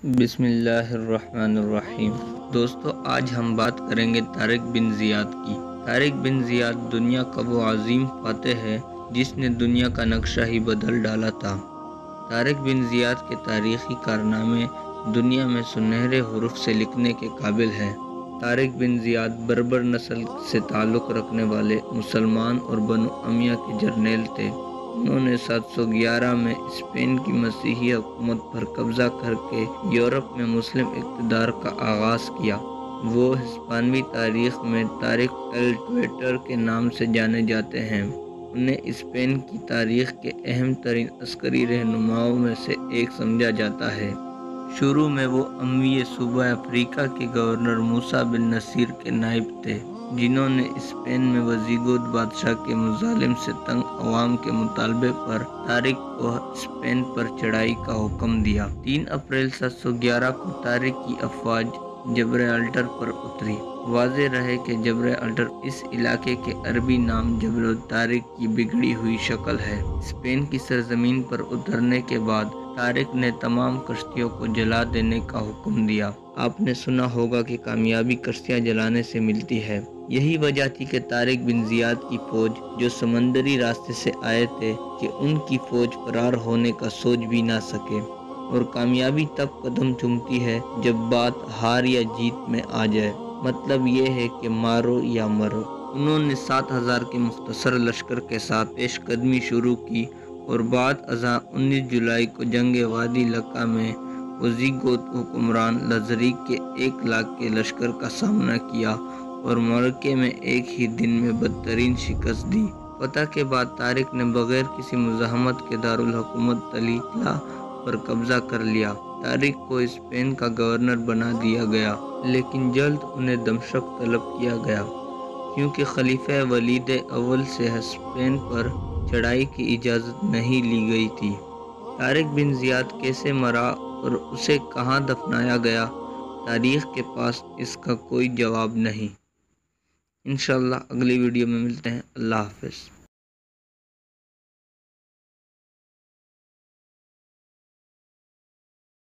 بسم اللہ الرحمن الرحیم۔ دوستو، آج ہم بات کریں گے طارق بن زیاد کی۔ طارق بن زیاد دنیا کا وہ عظیم فاتح ہے جس نے دنیا کا نقشہ ہی بدل ڈالا تھا۔ طارق بن زیاد کے تاریخی کارنامے دنیا میں سنہرے حروف سے لکھنے کے قابل ہیں۔ طارق بن زیاد بربر نسل سے تعلق رکھنے والے مسلمان اور بنو امیہ کے جرنیل تھے۔ انہوں نے 711 میں اسپین کی مسیحی حکومت پر قبضہ کر کے یورپ میں مسلم اقتدار کا آغاز کیا۔ وہ ہسپانوی تاریخ میں طارق el Teutor کے نام سے جانے جاتے ہیں۔ انہیں اسپین کی تاریخ کے اہم ترین عسکری رہنماؤں میں سے ایک سمجھا جاتا ہے۔ شروع میں وہ اموی صوبہ افریقہ کے گورنر موسیٰ بن نصیر کے نائب تھے، جنہوں نے اسپین میں ویزیگوت بادشاہ کے مظالم سے تنگ عوام کے مطالبے پر طارق کو اسپین پر چڑھائی کا حکم دیا۔ 3 اپریل 711 کو طارق کی افواج جبرالٹر پر اتری۔ واضح رہے کہ جبرالٹر اس علاقے کے عربی نام جبل الطارق کی بگڑی ہوئی شکل ہے۔ اسپین کی سرزمین پر اترنے کے بعد طارق نے تمام کشتیوں کو جلا دینے کا حکم دیا۔ آپ نے سنا ہوگا کہ کامیابی کشتیاں جلانے سے ملتی ہے۔ یہی وجہ تھی کہ طارق بن زیاد کی فوج جو سمندری راستے سے آئے تھے کہ ان کی فوج فرار ہونے کا سوچ بھی نہ سکے۔ اور کامیابی تب قدم چومتی ہے جب بات ہار یا جیت میں آ جائے، مطلب یہ ہے کہ مارو یا مرو۔ انہوں نے 7000 کے مختصر لشکر کے ساتھ پیش قدمی شروع کی اور بعد ازاں 19 جولائی کو جنگ وادی لقا میں ویزیگوت حکمران لذریک کے 1 لاکھ کے لشکر کا سامنا کیا اور معرکے میں ایک ہی دن میں بدترین شکست دی۔ فتح کے بعد طارق نے بغیر کسی مزاحمت کے دارالحکومت طلیطلہ پر قبضہ کر لیا۔ طارق کو اسپین کا گورنر بنا دیا گیا، لیکن جلد انہیں دمشق طلب کیا گیا کیونکہ خلیفہ ولید اول سے اسپین پر چڑھائی کی اجازت نہیں لی گئی تھی۔ طارق بن زیاد کیسے مرا اور اسے کہاں دفنایا گیا، تاریخ کے پاس اس کا کوئی جواب نہیں۔ انشاءاللہ اگلی ویڈیو میں ملتے ہیں۔ اللہ حافظ۔